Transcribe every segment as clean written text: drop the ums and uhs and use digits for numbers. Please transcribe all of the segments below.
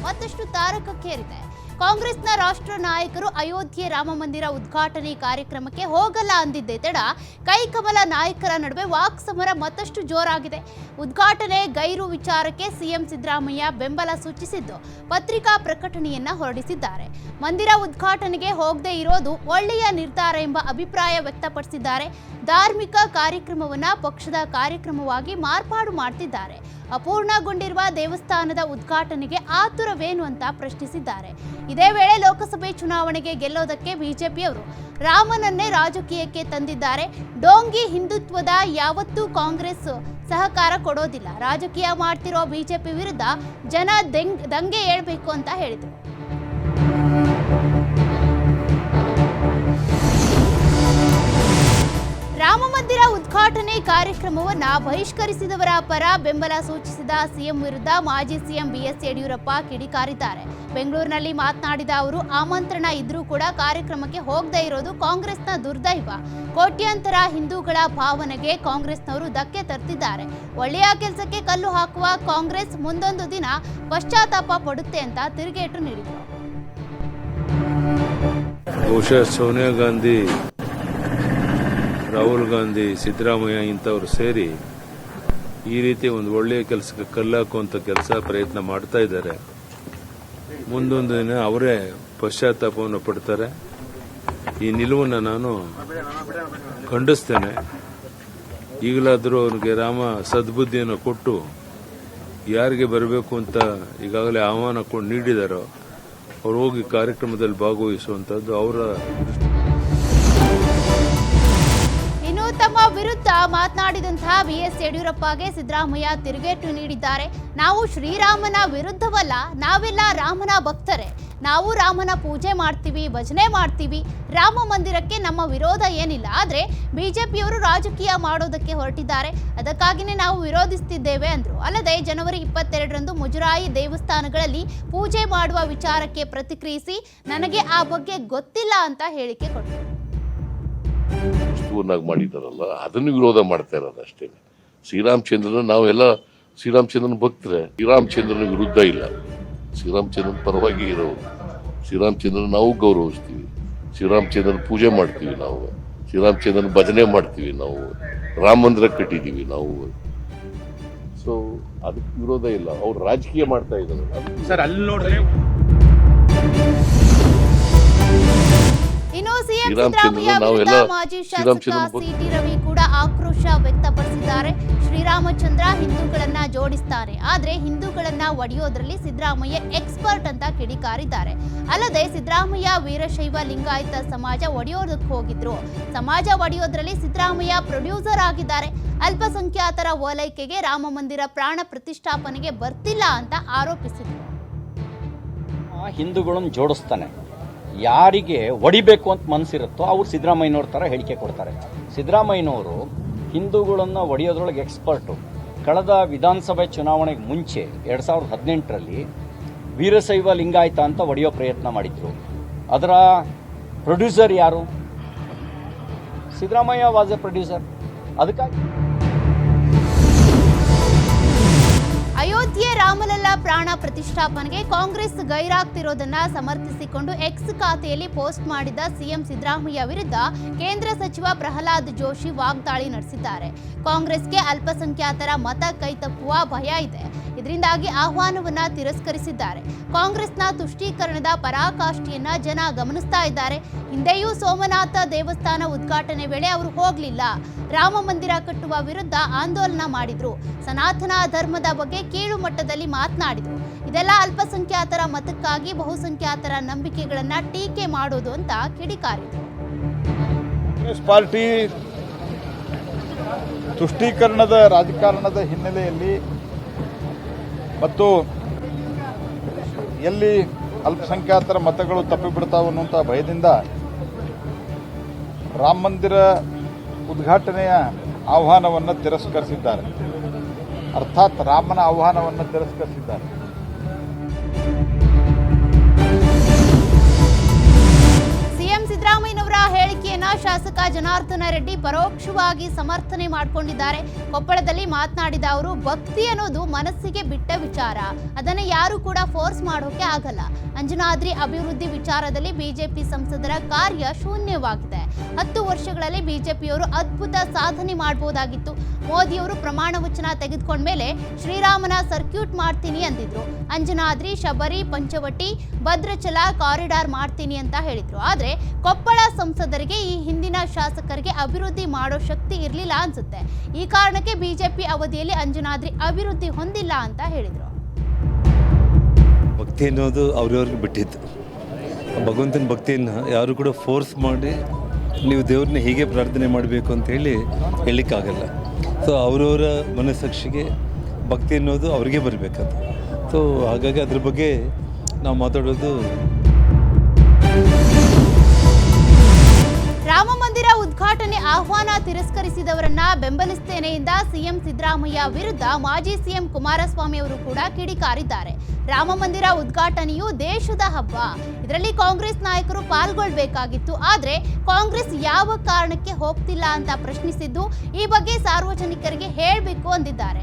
ಮತ್ತಷ್ಟು ತಾರಕಕ್ಕೇರಿದೆ. ಕಾಂಗ್ರೆಸ್ನ ರಾಷ್ಟ್ರ ನಾಯಕರು ಅಯೋಧ್ಯೆ ರಾಮ ಮಂದಿರ ಉದ್ಘಾಟನೆ ಕಾರ್ಯಕ್ರಮಕ್ಕೆ ಹೋಗಲ್ಲ ಅಂದಿದ್ದೇ ತಡ ಕೈಕಮಲ ನಾಯಕರ ನಡುವೆ ವಾಕ್ಸಮರ ಮತ್ತಷ್ಟು ಜೋರಾಗಿದೆ. ಉದ್ಘಾಟನೆ ಗೈರು ವಿಚಾರಕ್ಕೆ ಸಿಎಂ ಸಿದ್ದರಾಮಯ್ಯ ಬೆಂಬಲ ಸೂಚಿಸಿದ್ದು ಪತ್ರಿಕಾ ಪ್ರಕಟಣೆಯನ್ನ ಹೊರಡಿಸಿದ್ದಾರೆ. ಮಂದಿರ ಉದ್ಘಾಟನೆಗೆ ಹೋಗದೇ ಇರೋದು ಒಳ್ಳೆಯ ನಿರ್ಧಾರ ಎಂಬ ಅಭಿಪ್ರಾಯ ವ್ಯಕ್ತಪಡಿಸಿದ್ದಾರೆ. ಧಾರ್ಮಿಕ ಕಾರ್ಯಕ್ರಮವನ್ನ ಪಕ್ಷದ ಕಾರ್ಯಕ್ರಮವಾಗಿ ಮಾರ್ಪಾಡು ಮಾಡ್ತಿದ್ದಾರೆ. ಅಪೂರ್ಣಗೊಂಡಿರುವ ದೇವಸ್ಥಾನದ ಉದ್ಘಾಟನೆಗೆ ಆತುರವೇನು ಅಂತ ಪ್ರಶ್ನಿಸಿದ್ದಾರೆ. ಇದೇ ವೇಳೆ ಲೋಕಸಭೆ ಚುನಾವಣೆಗೆ ಗೆಲ್ಲೋದಕ್ಕೆ ಬಿಜೆಪಿಯವರು ರಾಮನನ್ನೇ ರಾಜಕೀಯಕ್ಕೆ ತಂದಿದ್ದಾರೆ. ಡೋಂಗಿ ಹಿಂದುತ್ವದ ಯಾವತ್ತೂ ಕಾಂಗ್ರೆಸ್ ಸಹಕಾರ ಕೊಡೋದಿಲ್ಲ. ರಾಜಕೀಯ ಮಾಡ್ತಿರೋ ಬಿಜೆಪಿ ವಿರುದ್ಧ ಜನ ದಂಗೆ ಏಳಬೇಕು ಅಂತ ಹೇಳಿದರು. ರಾಮ ಮಂದಿರ ಉದ್ಘಾಟನೆ ಕಾರ್ಯಕ್ರಮವನ್ನ ಬಹಿಷ್ಕರಿಸಿದವರ ಪರ ಬೆಂಬಲ ಸೂಚಿಸಿದ ಸಿಎಂ ವಿರುದ್ಧ ಮಾಜಿ ಸಿಎಂ ಬಿಎಸ್ ಯಡಿಯೂರಪ್ಪ ಕಿಡಿಕಾರಿದ್ದಾರೆ. ಬೆಂಗಳೂರಿನಲ್ಲಿ ಮಾತನಾಡಿದ ಅವರು, ಆಮಂತ್ರಣ ಇದ್ರೂ ಕೂಡ ಕಾರ್ಯಕ್ರಮಕ್ಕೆ ಹೋಗದೇ ಇರೋದು ಕಾಂಗ್ರೆಸ್ನ ದುರ್ದೈವ. ಕೋಟ್ಯಾಂತರ ಹಿಂದೂಗಳ ಭಾವನೆಗೆ ಕಾಂಗ್ರೆಸ್ನವರು ಧಕ್ಕೆ ತರ್ತಿದ್ದಾರೆ. ಒಳ್ಳೆಯ ಕೆಲಸಕ್ಕೆ ಕಲ್ಲು ಹಾಕುವ ಕಾಂಗ್ರೆಸ್ ಮುಂದೊಂದು ದಿನ ಪಶ್ಚಾತ್ತಾಪ ಪಡುತ್ತೆ ಅಂತ ತಿರುಗೇಟು ನೀಡಿದರು. ಬಹುಶಃ ಸೋನಿಯಾ ಗಾಂಧಿ, ರಾಹುಲ್ ಗಾಂಧಿ, ಸಿದ್ದರಾಮಯ್ಯ ಇಂಥವ್ರು ಸೇರಿ ಈ ರೀತಿ ಒಂದು ಒಳ್ಳೆಯ ಕೆಲಸಕ್ಕೆ ಕಲ್ಲಾಕುವಂತ ಪ್ರಯತ್ನ ಮಾಡ್ತಾ ಇದ್ದಾರೆ. ಮುಂದೊಂದು ದಿನ ಅವರೇ ಪಶ್ಚಾತ್ತಾಪವನ್ನು ಪಡ್ತಾರೆ. ಈ ನಿಲುವನ್ನು ನಾನು ಖಂಡಿಸ್ತೇನೆ. ಈಗಲಾದರೂ ಅವನಿಗೆ ರಾಮ ಸದ್ಬುದ್ಧಿಯನ್ನು ಕೊಟ್ಟು ಯಾರಿಗೆ ಬರಬೇಕು ಅಂತ ಈಗಾಗಲೇ ಆಹ್ವಾನ ನೀಡಿದಾರೋ ಅವ್ರು ಹೋಗಿ ಕಾರ್ಯಕ್ರಮದಲ್ಲಿ ಭಾಗವಹಿಸುವಂತದ್ದು ಅವರ. ತಮ್ಮ ವಿರುದ್ಧ ಮಾತನಾಡಿದಂತಹ ಬಿಎಸ್ ಯಡಿಯೂರಪ್ಪಗೆ ಸಿದ್ದರಾಮಯ್ಯ ತಿರುಗೇಟು ನೀಡಿದ್ದಾರೆ. ನಾವು ಶ್ರೀರಾಮನ ವಿರುದ್ಧವಲ್ಲ, ನಾವೆಲ್ಲ ರಾಮನ ಭಕ್ತರೇ. ನಾವು ರಾಮನ ಪೂಜೆ ಮಾಡ್ತೀವಿ, ಭಜನೆ ಮಾಡ್ತೀವಿ. ರಾಮ ಮಂದಿರಕ್ಕೆ ನಮ್ಮ ವಿರೋಧ ಏನಿಲ್ಲ. ಆದರೆ ಬಿಜೆಪಿಯವರು ರಾಜಕೀಯ ಮಾಡೋದಕ್ಕೆ ಹೊರಟಿದ್ದಾರೆ. ಅದಕ್ಕಾಗಿಯೇ ನಾವು ವಿರೋಧಿಸುತ್ತಿದ್ದೇವೆ ಅಂದರು. ಅಲ್ಲದೆ ಜನವರಿ 22ರಂದು ಮುಜರಾಯಿ ದೇವಸ್ಥಾನಗಳಲ್ಲಿ ಪೂಜೆ ಮಾಡುವ ವಿಚಾರಕ್ಕೆ ಪ್ರತಿಕ್ರಿಯಿಸಿ, ನನಗೆ ಆ ಬಗ್ಗೆ ಗೊತ್ತಿಲ್ಲ ಅಂತ ಹೇಳಿಕೆ ಕೊಟ್ಟರು. ಮಾಡಿದಾರಲ್ಲ ಅದನ್ನು ವಿರೋಧ ಮಾಡ್ತಾ ಇರೋದು ಅಷ್ಟೇ. ಶ್ರೀರಾಮಚಂದ್ರನ ನಾವೆಲ್ಲ ಶ್ರೀರಾಮಚಂದ್ರನ ಭಕ್ತರೆ. ಶ್ರೀರಾಮಚಂದ್ರನ ವಿರುದ್ಧ ಇಲ್ಲ, ಶ್ರೀರಾಮಚಂದ್ರನ ಪರವಾಗಿ ಇರೋರು. ಶ್ರೀರಾಮಚಂದ್ರನ ನಾವು ಗೌರವಿಸ್ತೀವಿ, ಶ್ರೀರಾಮಚಂದ್ರನ ಪೂಜೆ ಮಾಡ್ತೀವಿ, ನಾವು ಶ್ರೀರಾಮಚಂದ್ರನ ಭಜನೆ ಮಾಡ್ತೀವಿ, ನಾವು ರಾಮ ಮಂದಿರ ಕಟ್ಟಿದೀವಿ ನಾವು. ಸೊ ಅದಕ್ಕೆ ವಿರೋಧ ಇಲ್ಲ. ಅವ್ರು ರಾಜಕೀಯ ಮಾಡ್ತಾ ಇದ್ದಾರೆ ಸರ್. ಅಲ್ಲಿ ನೋಡಿದ್ರೆ ಇನ್ನು ಸಿಎಂ ಸಿದ್ದರಾಮಯ್ಯ ವಿರುದ್ಧ ಮಾಜಿ ಶಾಸಕ ಸಿಟಿ ರವಿ ಕೂಡ ಆಕ್ರೋಶ ವ್ಯಕ್ತಪಡಿಸಿದ್ದಾರೆ. ಶ್ರೀರಾಮಚಂದ್ರ ಹಿಂದೂಗಳನ್ನ ಜೋಡಿಸ್ತಾರೆ, ಆದ್ರೆ ಹಿಂದೂಗಳನ್ನ ಒಡೆಯೋದ್ರಲ್ಲಿ ಸಿದ್ದರಾಮಯ್ಯ ಎಕ್ಸ್ಪರ್ಟ್ ಅಂತ ಕಿಡಿಕಾರಿದ್ದಾರೆ. ಅಲ್ಲದೆ ಸಿದ್ದರಾಮಯ್ಯ ವೀರಶೈವ ಲಿಂಗಾಯತ ಸಮಾಜ ಒಡೆಯೋದಕ್ಕೆ ಹೋಗಿದ್ರು, ಸಮಾಜ ಒಡೆಯೋದ್ರಲ್ಲಿ ಸಿದ್ದರಾಮಯ್ಯ ಪ್ರೊಡ್ಯೂಸರ್ ಆಗಿದ್ದಾರೆ. ಅಲ್ಪಸಂಖ್ಯಾತರ ಓಲೈಕೆಗೆ ರಾಮ ಮಂದಿರ ಪ್ರಾಣ ಪ್ರತಿಷ್ಠಾಪನೆಗೆ ಬರ್ತಿಲ್ಲ ಅಂತ ಆರೋಪಿಸಿದರು. ಹಿಂದೂಗಳನ್ನು ಜೋಡಿಸ್ತಾನೆ, ಯಾರಿಗೆ ಹೊಡಿಬೇಕು ಅಂತ ಮನಸ್ಸಿರುತ್ತೋ ಅವ್ರು ಸಿದ್ದರಾಮಯ್ಯನವ್ರ ಥರ ಹೇಳಿಕೆ ಕೊಡ್ತಾರೆ. ಸಿದ್ದರಾಮಯ್ಯನವರು ಹಿಂದೂಗಳನ್ನು ಹೊಡೆಯೋದ್ರೊಳಗೆ ಎಕ್ಸ್ಪರ್ಟು. ಕಳೆದ ವಿಧಾನಸಭೆ ಚುನಾವಣೆಗೆ ಮುಂಚೆ 2018ರಲ್ಲಿ ವೀರಶೈವ ಲಿಂಗಾಯತ ಅಂತ ಹೊಡೆಯೋ ಪ್ರಯತ್ನ ಮಾಡಿದ್ರು. ಅದರ ಪ್ರೊಡ್ಯೂಸರ್ ಯಾರು? Siddaramaiah was A producer. ಅದಕ್ಕಾಗಿ ಅಯೋಧ್ಯೆ ರಾಮಲಲ್ಲಾ ಪ್ರಾಣ ಪ್ರತಿಷ್ಠಾಪನೆಗೆ ಕಾಂಗ್ರೆಸ್ ಗೈರಾಗ್ತಿರೋದನ್ನ ಸಮರ್ಥಿಸಿಕೊಂಡು ಎಕ್ಸ್ ಖಾತೆಯಲ್ಲಿ ಪೋಸ್ಟ್ ಮಾಡಿದ ಸಿಎಂ ಸಿದ್ದರಾಮಯ್ಯ ವಿರುದ್ಧ ಕೇಂದ್ರ ಸಚಿವ ಪ್ರಹ್ಲಾದ್ ಜೋಶಿ ವಾಗ್ದಾಳಿ ನಡೆಸಿದ್ದಾರೆ. ಕಾಂಗ್ರೆಸ್ಗೆ ಅಲ್ಪಸಂಖ್ಯಾತರ ಮತ ಕೈತಪ್ಪುವ ಭಯ ಇದೆ, ಇದರಿಂದಾಗಿ ಆಹ್ವಾನವನ್ನ ತಿರಸ್ಕರಿಸಿದ್ದಾರೆ. ಕಾಂಗ್ರೆಸ್ನ ತುಷ್ಟೀಕರಣದ ಪರಾಕಾಷ್ಠೆಯನ್ನ ಜನ ಗಮನಿಸ್ತಾ ಇದ್ದಾರೆ. ಹಿಂದೆಯೂ ಸೋಮನಾಥ ದೇವಸ್ಥಾನ ಉದ್ಘಾಟನೆ ವೇಳೆ ಅವರು ಹೋಗಲಿಲ್ಲ. ರಾಮ ಮಂದಿರ ಕಟ್ಟುವ ವಿರುದ್ಧ ಆಂದೋಲನ ಮಾಡಿದ್ರು. ಸನಾತನ ಧರ್ಮದ ಬಗ್ಗೆ ಕೀಳು ಮಟ್ಟದಲ್ಲಿ ಮಾತನಾಡಿದ್ರು. ಇದೆಲ್ಲ ಅಲ್ಪಸಂಖ್ಯಾತರ ಮತಕ್ಕಾಗಿ ಬಹುಸಂಖ್ಯಾತರ ನಂಬಿಕೆಗಳನ್ನ ಟೀಕೆ ಮಾಡೋದು ಅಂತ ಕಿಡಿಕಾರಿದ್ರು. ಕಾಂಗ್ರೆಸ್ ಪಾರ್ಟಿ ತುಷ್ಟೀಕರಣದ ರಾಜಕಾರಣದ ಹಿನ್ನೆಲೆಯಲ್ಲಿ ಮತ್ತು ಎಲ್ಲಿ ಅಲ್ಪಸಂಖ್ಯಾತರ ಮತಗಳು ತಪ್ಪಿಬಿಡ್ತಾವೆ ಅನ್ನುವಂಥ ಭಯದಿಂದ ರಾಮ ಮಂದಿರ ಉದ್ಘಾಟನೆಯ ಆಹ್ವಾನವನ್ನು ತಿರಸ್ಕರಿಸಿದ್ದಾರೆ. ಅರ್ಥಾತ್ ರಾಮನ ಆಹ್ವಾನವನ್ನು ತಿರಸ್ಕರಿಸಿದ್ದಾರೆ. ಸಿಎಂ ಸಿದ್ದರಾಮಯ್ಯನವರ ಹೇಳಿಕೆಯನ್ನ ಶಾಸಕ ಜನಾರ್ದನ ರೆಡ್ಡಿ ಪರೋಕ್ಷವಾಗಿ ಸಮರ್ಥನೆ ಮಾಡಿಕೊಂಡಿದ್ದಾರೆ. ಕೊಪ್ಪಳದಲ್ಲಿ ಮಾತನಾಡಿದ ಅವರು, ಭಕ್ತಿ ಅನ್ನೋದು ಮನಸ್ಸಿಗೆ ಬಿಟ್ಟ ವಿಚಾರ, ಅದನ್ನ ಯಾರು ಕೂಡ ಫೋರ್ಸ್ ಮಾಡೋಕೆ ಆಗಲ್ಲ. ಅಂಜನಾದ್ರಿ ಅಭಿವೃದ್ಧಿ ವಿಚಾರದಲ್ಲಿ ಬಿಜೆಪಿ ಸಂಸದರ ಕಾರ್ಯ ಶೂನ್ಯವಾಗಿದೆ. 10 ವರ್ಷಗಳಲ್ಲಿ ಬಿಜೆಪಿಯವರು ಅದ್ಭುತ ಸಾಧನೆ ಮಾಡಬಹುದಾಗಿತ್ತು. ಮೋದಿಯವರು ಪ್ರಮಾಣ ವಚನ ತೆಗೆದುಕೊಂಡ ಮೇಲೆ ಶ್ರೀರಾಮನ ಸರ್ಕ್ಯೂಟ್ ಮಾಡ್ತೀನಿ ಅಂದಿದ್ರು. ಅಂಜನಾದ್ರಿ, ಶಬರಿ, ಪಂಚವಟಿ, ಭದ್ರಾಚಲ ಕಾರಿಡಾರ್ ಮಾಡ್ತೀನಿ ಅಂತ ಹೇಳಿದ್ರು. ಆದ್ರೆ ಕೊಪ್ಪಳ ಸಂಸದರಿಗೆ ಈ ಹಿಂದಿನ ಶಾಸಕರಿಗೆ ಅಭಿವೃದ್ಧಿ ಮಾಡೋ ಶಕ್ತಿ ಇರಲಿಲ್ಲ ಅನ್ಸುತ್ತೆ. ಈ ಕಾರಣಕ್ಕೆ ಬಿಜೆಪಿ ಅವಧಿಯಲ್ಲಿ ಅಂಜನಾದ್ರಿ ಅಭಿವೃದ್ಧಿ ಹೊಂದಿಲ್ಲ ಅಂತ ಹೇಳಿದ್ರು. ಭಕ್ತಿ ಅನ್ನೋದು ಅವ್ರವ್ರಿಗೆ ಬಿಟ್ಟಿದ್ದು. ಭಗವಂತನ ಭಕ್ತಿಯನ್ನು ಯಾರು ಕೂಡ ಫೋರ್ಸ್ ಮಾಡಿ ನೀವು ದೇವ್ರನ್ನ ಹೀಗೆ ಪ್ರಾರ್ಥನೆ ಮಾಡಬೇಕು ಅಂತೇಳಿ ಹೇಳಲಿಕ್ಕಾಗಲ್ಲ. ಸೊ ಅವರವರ ಮನಸ್ಸಾಕ್ಷಿಗೆ ಭಕ್ತಿ ಅನ್ನೋದು ಅವ್ರಿಗೆ ಬರಬೇಕದು. ಸೊ ಹಾಗಾಗಿ ಅದ್ರ ಬಗ್ಗೆ ನಾವು ಮಾತಾಡೋದು. ರಾಮ ಮಂದಿರ ಉದ್ಘಾಟನೆ ಆಹ್ವಾನ ತಿರಸ್ಕರಿಸಿದವರನ್ನ ಬೆಂಬಲಿಸುತ್ತೇನೆ ಎಂದ ಸಿಎಂ ಸಿದ್ದರಾಮಯ್ಯ ವಿರುದ್ಧ ಮಾಜಿ ಸಿಎಂ ಕುಮಾರಸ್ವಾಮಿ ಅವರು ಕೂಡ ಕಿಡಿಕಾರಿದ್ದಾರೆ. ರಾಮ ಮಂದಿರ ಉದ್ಘಾಟನೆಯು ದೇಶದ ಹಬ್ಬ, ಇದರಲ್ಲಿ ಕಾಂಗ್ರೆಸ್ ನಾಯಕರು ಪಾಲ್ಗೊಳ್ಬೇಕಾಗಿತ್ತು. ಆದ್ರೆ ಕಾಂಗ್ರೆಸ್ ಯಾವ ಕಾರಣಕ್ಕೆ ಹೋಗ್ತಿಲ್ಲ ಅಂತ ಪ್ರಶ್ನಿಸಿದ್ದು, ಈ ಬಗ್ಗೆ ಸಾರ್ವಜನಿಕರಿಗೆ ಹೇಳಬೇಕು ಅಂದಿದ್ದಾರೆ.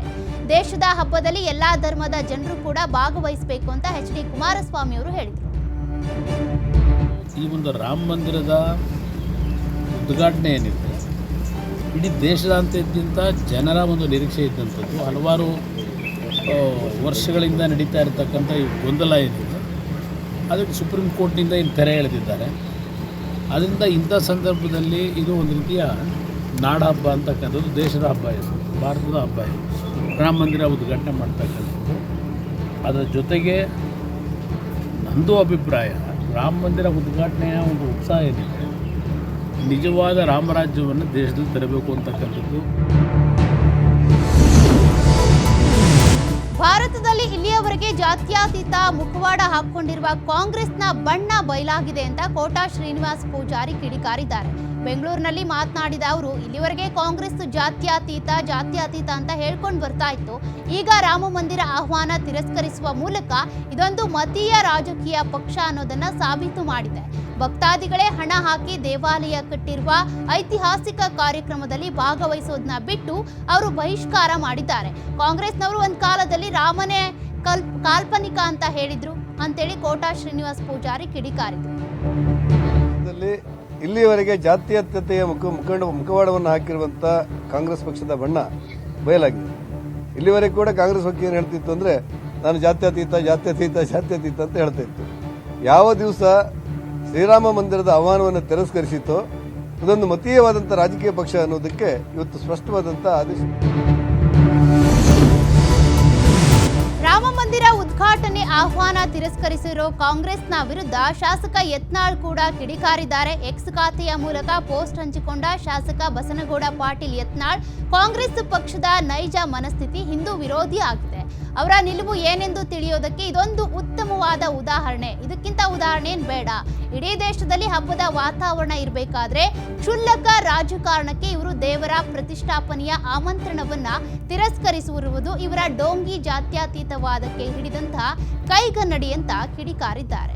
ದೇಶದ ಹಬ್ಬದಲ್ಲಿ ಎಲ್ಲಾ ಧರ್ಮದ ಜನರು ಕೂಡ ಭಾಗವಹಿಸಬೇಕು ಅಂತ ಎಚ್ ಡಿ ಕುಮಾರಸ್ವಾಮಿ ಅವರು ಹೇಳಿದರು. ಈ ಒಂದು ರಾಮ ಮಂದಿರದ ಉದ್ಘಾಟನೆ ಏನಿದೆ, ಇಡೀ ದೇಶದಾದ್ಯಂತ ಜನರ ಒಂದು ನಿರೀಕ್ಷೆ ಇದ್ದಂಥದ್ದು. ಹಲವಾರು ವರ್ಷಗಳಿಂದ ನಡೀತಾ ಇರತಕ್ಕಂಥ ಈ ಗೊಂದಲ ಏನಿದೆ, ಅದಕ್ಕೆ ಸುಪ್ರೀಂ ಕೋರ್ಟ್ನಿಂದ ಇನ್ನು ತೆರೆ ಎಳೆದಿದ್ದಾರೆ. ಅದರಿಂದ ಇಂಥ ಸಂದರ್ಭದಲ್ಲಿ ಇದು ಒಂದು ರೀತಿಯ ನಾಡ ಹಬ್ಬ ಅಂತಕ್ಕಂಥದ್ದು, ದೇಶದ ಹಬ್ಬ ಇದು, ಭಾರತದ ಹಬ್ಬ ಇದು, ರಾಮ ಮಂದಿರ ಉದ್ಘಾಟನೆ ಮಾಡ್ತಕ್ಕಂಥದ್ದು. ಅದರ ಜೊತೆಗೆ ನಂದು ಅಭಿಪ್ರಾಯ, ರಾಮ ಮಂದಿರ ಉದ್ಘಾಟನೆಯ ಒಂದು ಉತ್ಸಾಹ ಏನಿದೆ, ನಿಜವಾದ ರಾಮರಾಜ್ಯವನ್ನು ದೇಶದಲ್ಲಿ ತರಬೇಕು ಅಂತಕ್ಕಂಥದ್ದು. ಭಾರತದಲ್ಲಿ ಇಲ್ಲಿಯವರೆಗೆ ಜಾತ್ಯತೀತ ಮುಖವಾಡ ಹಾಕಿಕೊಂಡಿರುವ ಕಾಂಗ್ರೆಸ್ನ ಬಣ್ಣ ಬಯಲಾಗಿದೆ ಅಂತ ಕೋಟಾ ಶ್ರೀನಿವಾಸ್ ಪೂಜಾರಿ ಕಿಡಿಕಾರಿದ್ದಾರೆ. ಬೆಂಗಳೂರಿನಲ್ಲಿ ಮಾತನಾಡಿದ ಅವರು, ಇಲ್ಲಿವರೆಗೆ ಕಾಂಗ್ರೆಸ್ ಜಾತ್ಯತೀತ ಅಂತ ಹೇಳ್ಕೊಂಡು ಬರ್ತಾ ಇತ್ತು. ಈಗ ರಾಮ ಮಂದಿರ ಆಹ್ವಾನ ತಿರಸ್ಕರಿಸುವ ಮೂಲಕ ಇದೊಂದು ಮತೀಯ ರಾಜಕೀಯ ಪಕ್ಷ ಅನ್ನೋದನ್ನ ಸಾಬೀತು ಮಾಡಿದೆ. ಭಕ್ತಾದಿಗಳೇ ಹಣ ಹಾಕಿ ದೇವಾಲಯ ಕಟ್ಟಿರುವ ಐತಿಹಾಸಿಕ ಕಾರ್ಯಕ್ರಮದಲ್ಲಿ ಭಾಗವಹಿಸೋದನ್ನ ಬಿಟ್ಟು ಅವರು ಬಹಿಷ್ಕಾರ ಮಾಡಿದ್ದಾರೆ. ಕಾಂಗ್ರೆಸ್ನವರು ಒಂದು ಕಾಲದಲ್ಲಿ ರಾಮನೇ ಕಾಲ್ಪನಿಕ ಅಂತ ಹೇಳಿದ್ರು ಅಂತೇಳಿ ಕೋಟಾ ಶ್ರೀನಿವಾಸ್ ಪೂಜಾರಿ ಕಿಡಿಕಾರಿದ್ರು. ಇಲ್ಲಿಯವರೆಗೆ ಜಾತ್ಯತೀತತೆಯ ಮುಖವಾಡವನ್ನು ಹಾಕಿರುವಂಥ ಕಾಂಗ್ರೆಸ್ ಪಕ್ಷದ ಬಣ್ಣ ಬಯಲಾಗಿದೆ. ಇಲ್ಲಿವರೆಗೆ ಕೂಡ ಕಾಂಗ್ರೆಸ್ ಪಕ್ಷ ಏನು ಹೇಳ್ತಿತ್ತು ಅಂದರೆ, ನಾನು ಜಾತ್ಯತೀತ ಅಂತ ಹೇಳ್ತಾ ಇತ್ತು. ಯಾವ ದಿವಸ ಶ್ರೀರಾಮ ಮಂದಿರದ ಆಹ್ವಾನವನ್ನು ತಿರಸ್ಕರಿಸಿತೋ ಇದೊಂದು ಮತೀಯವಾದಂಥ ರಾಜಕೀಯ ಪಕ್ಷ ಅನ್ನೋದಕ್ಕೆ ಇವತ್ತು ಸ್ಪಷ್ಟವಾದಂಥ ಆದೇಶ. ರಾಮ ಮಂದಿರ ಉದ್ಘಾಟನೆ ಆಹ್ವಾನ ತಿರಸ್ಕರಿಸಿರೋ ಕಾಂಗ್ರೆಸ್ನ ವಿರುದ್ಧ ಶಾಸಕ ಯತ್ನಾಳ್ ಕೂಡ ಕಿಡಿಕಾರಿದ್ದಾರೆ. ಎಕ್ಸ್ ಖಾತೆಯ ಮೂಲಕ ಪೋಸ್ಟ್ ಹಂಚಿಕೊಂಡ ಶಾಸಕ ಬಸನಗೌಡ ಪಾಟೀಲ್ ಯತ್ನಾಳ್, ಕಾಂಗ್ರೆಸ್ ಪಕ್ಷದ ನೈಜ ಮನಸ್ಥಿತಿ ಹಿಂದೂ ವಿರೋಧಿ ಆಗಿದೆ. ಅವರ ನಿಲುವು ಏನೆಂದು ತಿಳಿಯೋದಕ್ಕೆ ಇದೊಂದು ಉತ್ತಮವಾದ ಉದಾಹರಣೆ. ಇದಕ್ಕಿಂತ ಉದಾಹರಣೆ ಏನ್ ಬೇಡ. ಇಡೀ ದೇಶದಲ್ಲಿ ಹಬ್ಬದ ವಾತಾವರಣ ಇರಬೇಕಾದ್ರೆ ಕ್ಷುಲ್ಲಕ ರಾಜಕಾರಣಕ್ಕೆ ಇವರು ದೇವರ ಪ್ರತಿಷ್ಠಾಪನೆಯ ಆಮಂತ್ರಣವನ್ನ ತಿರಸ್ಕರಿಸಿರುವುದು ಇವರ ಡೋಂಗಿ ಜಾತ್ಯತೀತವಾದಕ್ಕೆ ಹಿಡಿದಂತಹ ಕೈಗನ್ನಡಿ ಅಂತ ಕಿಡಿಕಾರಿದ್ದಾರೆ.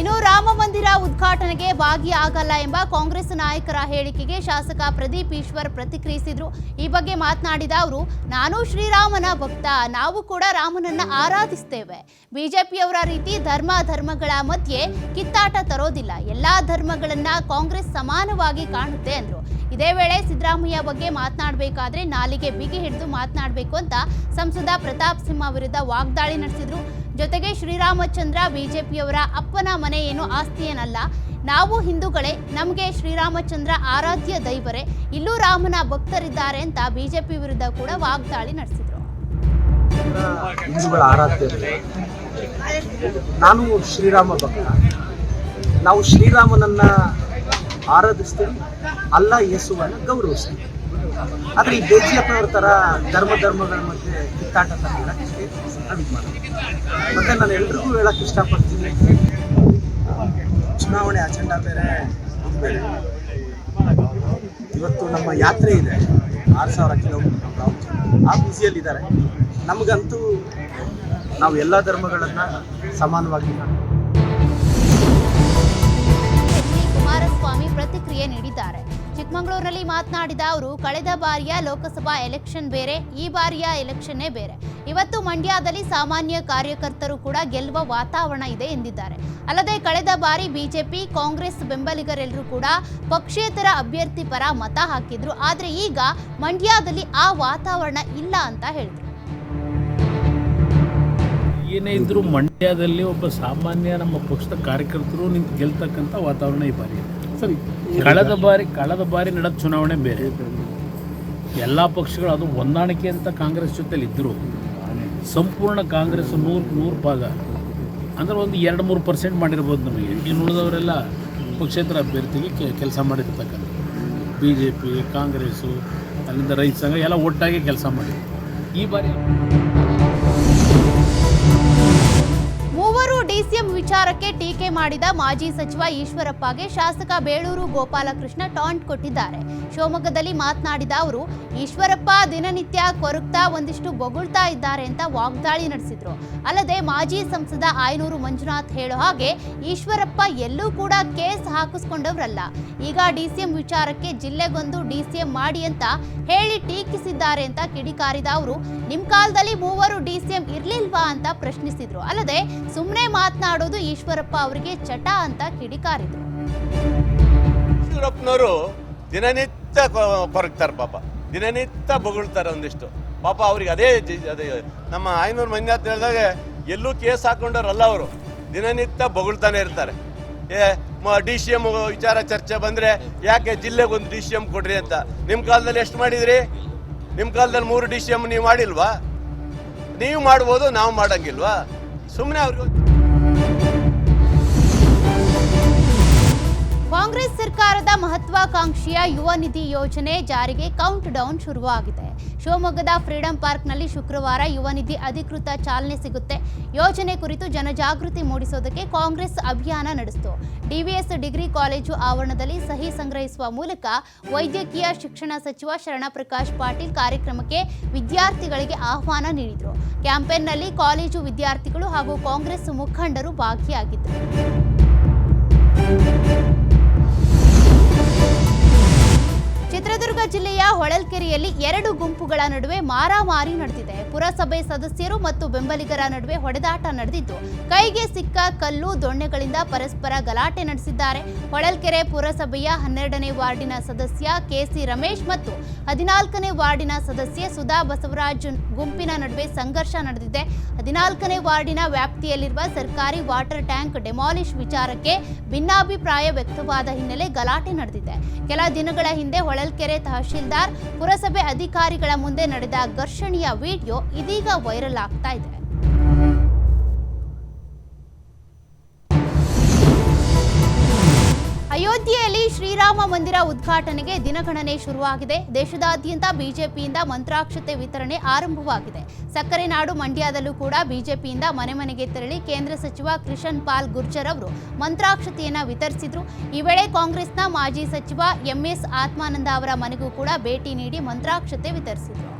ಇನ್ನು ರಾಮ ಮಂದಿರ ಉದ್ಘಾಟನೆಗೆ ಭಾಗಿಯಾಗಲ್ಲ ಎಂಬ ಕಾಂಗ್ರೆಸ್ ನಾಯಕರ ಹೇಳಿಕೆಗೆ ಶಾಸಕ ಪ್ರದೀಪ್ ಈಶ್ವರ್ ಪ್ರತಿಕ್ರಿಯಿಸಿದ್ರು. ಈ ಬಗ್ಗೆ ಮಾತನಾಡಿದ ಅವರು, ನಾನು ಶ್ರೀರಾಮನ ಭಕ್ತ, ನಾವು ಕೂಡ ರಾಮನನ್ನ ಆರಾಧಿಸ್ತೇವೆ. ಬಿಜೆಪಿಯವರ ರೀತಿ ಧರ್ಮಗಳ ಮಧ್ಯೆ ಕಿತ್ತಾಟ ತರೋದಿಲ್ಲ. ಎಲ್ಲಾ ಧರ್ಮಗಳನ್ನ ಕಾಂಗ್ರೆಸ್ ಸಮಾನವಾಗಿ ಕಾಣುತ್ತೆ ಅಂದ್ರು. ಇದೇ ವೇಳೆ ಸಿದ್ದರಾಮಯ್ಯ ಬಗ್ಗೆ ಮಾತನಾಡಬೇಕಾದ್ರೆ ನಾಲಿಗೆ ಬಿಗಿ ಹಿಡಿದು ಮಾತನಾಡಬೇಕು ಅಂತ ಸಂಸದ ಪ್ರತಾಪ್ ಸಿಂಹ ವಿರುದ್ಧ ವಾಗ್ದಾಳಿ ನಡೆಸಿದ್ರು. ಜೊತೆಗೆ ಶ್ರೀರಾಮಚಂದ್ರ ಬಿಜೆಪಿಯವರ ಅಪ್ಪನ ಮನೆ ಏನು ಆಸ್ತಿಯೇನಲ್ಲ, ನಾವು ಹಿಂದೂಗಳೇ, ನಮಗೆ ಶ್ರೀರಾಮಚಂದ್ರ ಆರಾಧ್ಯ ದೈವರೇ, ಇಲ್ಲೂ ರಾಮನ ಭಕ್ತರಿದ್ದಾರೆ ಅಂತ ಬಿಜೆಪಿ ವಿರುದ್ಧ ಕೂಡ ವಾಗ್ದಾಳಿ ನಡೆಸಿದ್ರು. ಹಿಂದೂಗಳ ಆರಾಧ್ಯ, ನಾನು ಶ್ರೀರಾಮ ಭಕ್ತ, ನಾವು ಶ್ರೀರಾಮನನ್ನ ಆರಾಧಿಸ್ತೀವಿ, ಅಲ್ಲ ಯೇಸುವನ್ನ ಗೌರವಿಸ್ತೀವಿ. ಆದರೆ ಈ ಬೇಜಿಯಪ್ಪನವ್ರ ಥರ ಧರ್ಮಗಳ ಮಧ್ಯೆ ಕಿತ್ತಾಟ ತರಲಿಕ್ಕೆ ಅಭಿಮಾನ. ಮತ್ತೆ ನಾನು ಎಲ್ರಿಗೂ ಹೇಳಕ್ಕೆ ಇಷ್ಟಪಡ್ತೀನಿ, ಚುನಾವಣೆ ಅಜೆಂಡಾ ಬೇರೆ ಬೇರೆ. ಇವತ್ತು ನಮ್ಮ ಯಾತ್ರೆ ಇದೆ, 6000 ಕಿಲೋಮೀಟರ್, ಆ ಬ್ಯುಸಿಯಲ್ಲಿದ್ದಾರೆ. ನಮಗಂತೂ ನಾವು ಎಲ್ಲ ಧರ್ಮಗಳನ್ನು ಸಮಾನವಾಗಿ ಕುಮಾರಸ್ವಾಮಿ ಪ್ರತಿಕ್ರಿಯೆ ನೀಡಿದ್ದಾರೆ. ಚಿಕ್ಕಮಗಳೂರಿನಲ್ಲಿ ಮಾತನಾಡಿದ ಅವರು, ಕಳೆದ ಬಾರಿಯ ಲೋಕಸಭಾ ಎಲೆಕ್ಷನ್ ಬೇರೆ, ಈ ಬಾರಿಯ ಎಲೆಕ್ಷನ್ನೇ ಬೇರೆ. ಇವತ್ತು ಮಂಡ್ಯದಲ್ಲಿ ಸಾಮಾನ್ಯ ಕಾರ್ಯಕರ್ತರು ಕೂಡ ಗೆಲ್ಲುವ ವಾತಾವರಣ ಇದೆ ಎಂದಿದ್ದಾರೆ. ಅಲ್ಲದೆ ಕಳೆದ ಬಾರಿ ಬಿಜೆಪಿ ಕಾಂಗ್ರೆಸ್ ಬೆಂಬಲಿಗರೆಲ್ಲರೂ ಕೂಡ ಪಕ್ಷೇತರ ಅಭ್ಯರ್ಥಿ ಪರ ಮತ ಹಾಕಿದ್ರು. ಆದರೆ ಈಗ ಮಂಡ್ಯದಲ್ಲಿ ಆ ವಾತಾವರಣ ಇಲ್ಲ ಅಂತ ಹೇಳಿದ್ರು. ಏನೇ ಇದ್ರೂ ಮಂಡ್ಯದಲ್ಲಿ ಒಬ್ಬ ಸಾಮಾನ್ಯ ನಮ್ಮ ಪಕ್ಷದ ಕಾರ್ಯಕರ್ತರು ನಿಂತು ಗೆಲ್ತಕ್ಕಂಥ ವಾತಾವರಣ ಈ ಬಾರಿ ಇದೆ. ಸರಿ, ಕಳೆದ ಬಾರಿ ನಡೆದ ಚುನಾವಣೆ ಬೇರೆ. ಎಲ್ಲ ಪಕ್ಷಗಳು ಅದು ಹೊಂದಾಣಿಕೆ ಅಂತ ಕಾಂಗ್ರೆಸ್ ಜೊತೆಲಿ ಇದ್ದರು. ಸಂಪೂರ್ಣ ಕಾಂಗ್ರೆಸ್ 100 ಭಾಗ ಅಂದರೆ ಒಂದು 2-3% ಮಾಡಿರ್ಬೋದು ನಮಗೆ. ಇನ್ನು ಉಳಿದವರೆಲ್ಲ ಪಕ್ಷೇತರ ಅಭ್ಯರ್ಥಿಗೆ ಕೆಲಸ ಮಾಡಿರ್ತಕ್ಕಂಥ BJP, ಕಾಂಗ್ರೆಸ್ಸು, ಅಲ್ಲಿಂದ ರೈತ ಸಂಘ ಎಲ್ಲ ಒಟ್ಟಾಗಿ ಕೆಲಸ ಮಾಡಿದ್ರು. ಈ ಬಾರಿ ಮೂವರು ಡಿಸಿಎಂ ವಿಚಾರಕ್ಕೆ ಟೀಕೆ ಮಾಡಿದ ಮಾಜಿ ಸಚಿವ ಈಶ್ವರಪ್ಪಗೆ ಶಾಸಕ ಬೇಳೂರು ಗೋಪಾಲಕೃಷ್ಣ ಟಾಂಟ್ ಕೊಟ್ಟಿದ್ದಾರೆ. ಶಿವಮೊಗ್ಗದಲ್ಲಿ ಮಾತನಾಡಿದ ಅವರು, ಈಶ್ವರಪ್ಪ ದಿನನಿತ್ಯ ಕೊರಗ್ತಾ ಒಂದಿಷ್ಟು ಬೊಗಳ್ತಾ ಇದ್ದಾರೆ ಅಂತ ವಾಗ್ದಾಳಿ ನಡೆಸಿದ್ರು. ಅಲ್ಲದೆ ಮಾಜಿ ಸಂಸದ ಆಯನೂರು ಮಂಜುನಾಥ್ ಹೇಳೋ ಹಾಗೆ ಈಶ್ವರಪ್ಪ ಎಲ್ಲೂ ಕೂಡ ಕೇಸ್ ಹಾಕಿಸ್ಕೊಂಡವರಲ್ಲ. ಈಗ ಡಿಸಿಎಂ ವಿಚಾರಕ್ಕೆ ಜಿಲ್ಲೆಗೊಂದು ಡಿಸಿಎಂ ಮಾಡಿ ಅಂತ ಹೇಳಿ ಟೀಕಿಸಿದ್ದಾರೆ ಅಂತ ಕಿಡಿಕಾರಿದ ಅವರು, ನಿಮ್ ಕಾಲದಲ್ಲಿ ಮೂವರು ಡಿಸಿಎಂ ಇರ್ಲಿಲ್ವಾ ಅಂತ ಪ್ರಶ್ನಿಸಿದ್ರು. ಅಲ್ಲದೆ ಸುಮ್ಮನೆ ಮಾತನಾಡೋದು ಈಶ್ವರಪ್ಪ ಅವರಿಗೆ ಚಟ ಅಂತ ಕಿಡಿಕಾರಿದ್ರು. ಈಶ್ವರಪ್ಪನವರು ದಿನನಿತ್ಯ ಕೊರಗ್ತಾರೆ, ಪಾಪ ದಿನನಿತ್ಯ ಬೊಗಳ್ತಾರೆ ಒಂದಿಷ್ಟು. ಪಾಪ ಅವ್ರಿಗೆ ಅದೇ ನಮ್ಮ ಆಯನೂರು ಮಂಜುನಾಥ್ ಹೇಳಿದಾಗ ಎಲ್ಲೂ ಕೇಸ್ ಹಾಕೊಂಡವ್ರಲ್ಲ, ಅವರು ದಿನನಿತ್ಯ ಬೊಗಳ್ತಾನೆ ಇರ್ತಾರೆ. DCM ವಿಚಾರ ಚರ್ಚೆ ಬಂದ್ರೆ ಯಾಕೆ ಜಿಲ್ಲೆಗೊಂದು DCM ಕೊಡ್ರಿ ಅಂತ. ನಿಮ್ ಕಾಲದಲ್ಲಿ ಎಷ್ಟು ಮಾಡಿದ್ರಿ? ನಿಮ್ ಕಾಲದಲ್ಲಿ 3 DCM ನೀವು ಮಾಡಿಲ್ವಾ? ನೀವು ಮಾಡ್ಬೋದು, ನಾವು ಮಾಡಂಗಿಲ್ವಾ? ಸುಮ್ಮನೆ ಅವ್ರಿಗೆ. ಕಾಂಗ್ರೆಸ್ ಸರ್ಕಾರದ ಮಹತ್ವಾಕಾಂಕ್ಷಿಯ ಯುವ ನಿಧಿ ಯೋಜನೆ ಜಾರಿಗೆ ಕೌಂಟ್ ಡೌನ್ ಶುರುವಾಗಿದೆ. ಶಿವಮೊಗ್ಗದ ಫ್ರೀಡಂ ಪಾರ್ಕ್ನಲ್ಲಿ ಶುಕ್ರವಾರ ಯುವ ನಿಧಿ ಅಧಿಕೃತ ಚಾಲನೆ ಸಿಗುತ್ತೆ. ಯೋಜನೆ ಕುರಿತು ಜನಜಾಗೃತಿ ಮೂಡಿಸೋದಕ್ಕೆ ಕಾಂಗ್ರೆಸ್ ಅಭಿಯಾನ ನಡೆಸಿತು. DVS ಡಿಗ್ರಿ ಕಾಲೇಜು ಆವರಣದಲ್ಲಿ ಸಹಿ ಸಂಗ್ರಹಿಸುವ ಮೂಲಕ ವೈದ್ಯಕೀಯ ಶಿಕ್ಷಣ ಸಚಿವ ಶರಣಪ್ರಕಾಶ್ ಪಾಟೀಲ್ ಕಾರ್ಯಕ್ರಮಕ್ಕೆ ವಿದ್ಯಾರ್ಥಿಗಳಿಗೆ ಆಹ್ವಾನ ನೀಡಿದರು. ಕ್ಯಾಂಪೇನ್ನಲ್ಲಿ ಕಾಲೇಜು ವಿದ್ಯಾರ್ಥಿಗಳು ಹಾಗೂ ಕಾಂಗ್ರೆಸ್ ಮುಖಂಡರು ಭಾಗಿಯಾಗಿದ್ದರು. ಚಿತ್ರದುರ್ಗ ಜಿಲ್ಲೆಯ ಹೊಳಲ್ಕೆರೆಯಲ್ಲಿ 2 ಗುಂಪುಗಳ ನಡುವೆ ಮಾರಾಮಾರಿ ನಡೆದಿದೆ. ಪುರಸಭೆ ಸದಸ್ಯರು ಮತ್ತು ಬೆಂಬಲಿಗರ ನಡುವೆ ಹೊಡೆದಾಟ ನಡೆದಿದ್ದು, ಕೈಗೆ ಸಿಕ್ಕ ಕಲ್ಲು ದೊಣ್ಣೆಗಳಿಂದ ಪರಸ್ಪರ ಗಲಾಟೆ ನಡೆಸಿದ್ದಾರೆ. ಹೊಳಲ್ಕೆರೆ ಪುರಸಭೆಯ 12ನೇ ವಾರ್ಡಿನ ಸದಸ್ಯ KC ರಮೇಶ್ ಮತ್ತು 14ನೇ ವಾರ್ಡಿನ ಸದಸ್ಯೆ ಸುಧಾ ಬಸವರಾಜ್ ಗುಂಪಿನ ನಡುವೆ ಸಂಘರ್ಷ ನಡೆದಿದೆ. 14ನೇ ವಾರ್ಡಿನ ವ್ಯಾಪ್ತಿಯಲ್ಲಿರುವ ಸರ್ಕಾರಿ ವಾಟರ್ ಟ್ಯಾಂಕ್ ಡೆಮಾಲಿಷ್ ವಿಚಾರಕ್ಕೆ ಭಿನ್ನಾಭಿಪ್ರಾಯ ವ್ಯಕ್ತವಾದ ಹಿನ್ನೆಲೆ ಗಲಾಟೆ ನಡೆದಿದೆ. ಕೆಲ ದಿನಗಳ ಹಿಂದೆ ಹೊಳಲ್ಕೆರೆ ತಹಶೀಲ್ದಾರ್ ಪುರಸಭೆ ಅಧಿಕಾರಿಗಳ ಮುಂದೆ ನಡೆದ ಘರ್ಷಣೆಯ ವಿಡಿಯೋ ಇದೀಗ ವೈರಲ್ ಆಗ್ತಾ ಇದೆ. ಅಯೋಧ್ಯೆಯಲ್ಲಿ ಶ್ರೀರಾಮ ಮಂದಿರ ಉದ್ಘಾಟನೆಗೆ ದಿನಗಣನೆ ಶುರುವಾಗಿದೆ. ದೇಶದಾದ್ಯಂತ ಬಿಜೆಪಿಯಿಂದ ಮಂತ್ರಾಕ್ಷತೆ ವಿತರಣೆ ಆರಂಭವಾಗಿದೆ. ಸಕ್ಕರೆ ನಾಡು ಮಂಡ್ಯದಲ್ಲೂ ಕೂಡ ಬಿಜೆಪಿಯಿಂದ ಮನೆ ಮನೆಗೆ ತೆರಳಿ ಕೇಂದ್ರ ಸಚಿವ ಕೃಷನ್ ಪಾಲ್ ಗುರ್ಜರ್ ಅವರು ಮಂತ್ರಾಕ್ಷತೆಯನ್ನ ವಿತರಿಸಿದ್ರು. ಈ ವೇಳೆ ಕಾಂಗ್ರೆಸ್ನ ಮಾಜಿ ಸಚಿವ MS ಆತ್ಮಾನಂದ ಅವರ ಮನೆಗೂ ಕೂಡ ಭೇಟಿ ನೀಡಿ ಮಂತ್ರಾಕ್ಷತೆ ವಿತರಿಸಿದ್ರು.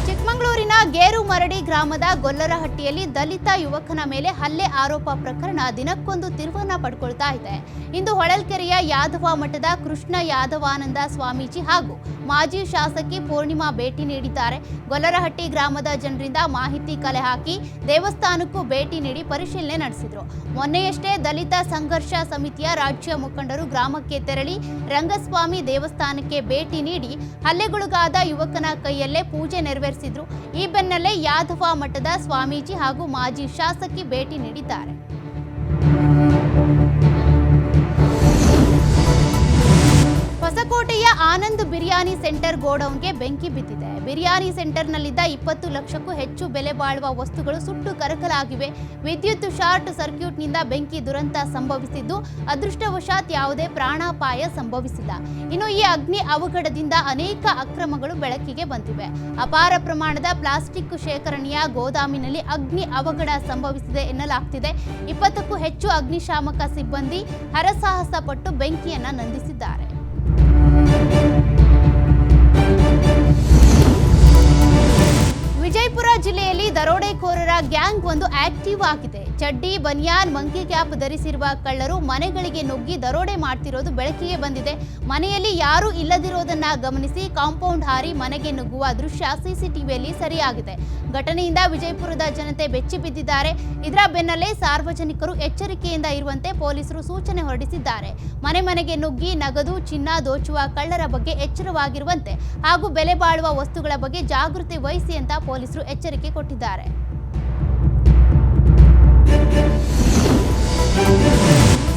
ಚಿಕ್ಕಮಗಳೂರಿನ ಗೇರುಮರಡಿ ಗ್ರಾಮದ ಗೊಲ್ಲರಹಟ್ಟಿಯಲ್ಲಿ ದಲಿತ ಯುವಕನ ಮೇಲೆ ಹಲ್ಲೆ ಆರೋಪ ಪ್ರಕರಣ ದಿನಕ್ಕೊಂದು ತಿರುವನ್ನ ಪಡ್ಕೊಳ್ತಾ ಇದೆ. ಇಂದು ಹೊಳಲ್ಕೆರೆಯ ಯಾದವ ಮಠದ ಕೃಷ್ಣ ಯಾದವಾನಂದ ಸ್ವಾಮೀಜಿ ಹಾಗೂ ಮಾಜಿ ಶಾಸಕಿ ಪೂರ್ಣಿಮಾ ಭೇಟಿ ನೀಡಿದ್ದಾರೆ. ಗೊಲ್ಲರಹಟ್ಟಿ ಗ್ರಾಮದ ಜನರಿಂದ ಮಾಹಿತಿ ಕಲೆ ಹಾಕಿ ದೇವಸ್ಥಾನಕ್ಕೂ ಭೇಟಿ ನೀಡಿ ಪರಿಶೀಲನೆ ನಡೆಸಿದ್ರು. ಮೊನ್ನೆಯಷ್ಟೇ ದಲಿತ ಸಂಘರ್ಷ ಸಮಿತಿಯ ರಾಜ್ಯ ಮುಖಂಡರು ಗ್ರಾಮಕ್ಕೆ ತೆರಳಿ ರಂಗಸ್ವಾಮಿ ದೇವಸ್ಥಾನಕ್ಕೆ ಭೇಟಿ ನೀಡಿ ಹಲ್ಲೆಗೊಳಗಾದ ಯುವಕನ ಕೈಯಲ್ಲೇ ಪೂಜೆ ನೆರವೇರಿಸಿದ್ರು. ಈ ಬೆನ್ನಲ್ಲೇ ಯಾದವ ಮಠದ ಸ್ವಾಮೀಜಿ ಹಾಗೂ ಮಾಜಿ ಶಾಸಕಿ ಭೇಟಿ ನೀಡಿದ್ದಾರೆ. ಹೊಸಕೋಟೆಯ ಆನಂದ್ ಬಿರಿಯಾನಿ ಸೆಂಟರ್ ಗೋಡೌನ್ಗೆ ಬೆಂಕಿ ಬಿದ್ದಿದೆ. ಬಿರಿಯಾನಿ ಸೆಂಟರ್ನಲ್ಲಿದ್ದ 20 ಲಕ್ಷಕ್ಕೂ ಹೆಚ್ಚು ಬೆಲೆ ಬಾಳುವ ವಸ್ತುಗಳು ಸುಟ್ಟು ಕರಕಲಾಗಿವೆ. ವಿದ್ಯುತ್ ಶಾರ್ಟ್ ಸರ್ಕ್ಯೂಟ್ನಿಂದ ಬೆಂಕಿ ದುರಂತ ಸಂಭವಿಸಿದ್ದು, ಅದೃಷ್ಟವಶಾತ್ ಯಾವುದೇ ಪ್ರಾಣಾಪಾಯ ಸಂಭವಿಸಿಲ್ಲ. ಇನ್ನು ಈ ಅಗ್ನಿ ಅವಘಡದಿಂದ ಅನೇಕ ಅಕ್ರಮಗಳು ಬೆಳಕಿಗೆ ಬಂದಿವೆ. ಅಪಾರ ಪ್ರಮಾಣದ ಪ್ಲಾಸ್ಟಿಕ್ ಶೇಖರಣೆಯ ಗೋದಾಮಿನಲ್ಲಿ ಅಗ್ನಿ ಅವಘಡ ಸಂಭವಿಸಿದೆ ಎನ್ನಲಾಗ್ತಿದೆ. 20ಕ್ಕೂ ಹೆಚ್ಚು ಅಗ್ನಿಶಾಮಕ ಸಿಬ್ಬಂದಿ ಹರಸಾಹಸ ಪಟ್ಟು ಬೆಂಕಿಯನ್ನ ನಂದಿಸಿದ್ದಾರೆ. ವಿಜಯಪುರ ಜಿಲ್ಲೆಯಲ್ಲಿ ದರೋಡೆಕೋರರ ಗ್ಯಾಂಗ್ ಒಂದು ಆಕ್ಟಿವ್ ಆಗಿದೆ. ಚಡ್ಡಿ, ಬನಿಯಾನ್, ಮಂಕಿ ಕ್ಯಾಪ್ ಧರಿಸಿರುವ ಕಳ್ಳರು ಮನೆಗಳಿಗೆ ನುಗ್ಗಿ ದರೋಡೆ ಮಾಡ್ತಿರೋದು ಬೆಳಕಿಗೆ ಬಂದಿದೆ. ಮನೆಯಲ್ಲಿ ಯಾರೂ ಇಲ್ಲದಿರೋದನ್ನ ಗಮನಿಸಿ ಕಾಂಪೌಂಡ್ ಹಾರಿ ಮನೆಗೆ ನುಗ್ಗುವ ದೃಶ್ಯ ಸಿಸಿಟಿವಿಯಲ್ಲಿ ಸೆರೆಯಾಗಿದೆ. ಘಟನೆಯಿಂದ ವಿಜಯಪುರದ ಜನತೆ ಬೆಚ್ಚಿ ಬಿದ್ದಿದ್ದಾರೆ. ಇದರ ಬೆನ್ನಲ್ಲೇ ಸಾರ್ವಜನಿಕರು ಎಚ್ಚರಿಕೆಯಿಂದ ಇರುವಂತೆ ಪೊಲೀಸರು ಸೂಚನೆ ಹೊರಡಿಸಿದ್ದಾರೆ. ಮನೆ ಮನೆಗೆ ನುಗ್ಗಿ ನಗದು, ಚಿನ್ನ ದೋಚುವ ಕಳ್ಳರ ಬಗ್ಗೆ ಎಚ್ಚರವಾಗಿರುವಂತೆ ಹಾಗೂ ಬೆಲೆ ಬಾಳುವ ವಸ್ತುಗಳ ಬಗ್ಗೆ ಜಾಗೃತಿ ವಹಿಸಿ ಅಂತ ಪೊಲೀಸರು ಎಚ್ಚರಿಕೆ ಕೊಟ್ಟಿದ್ದಾರೆ.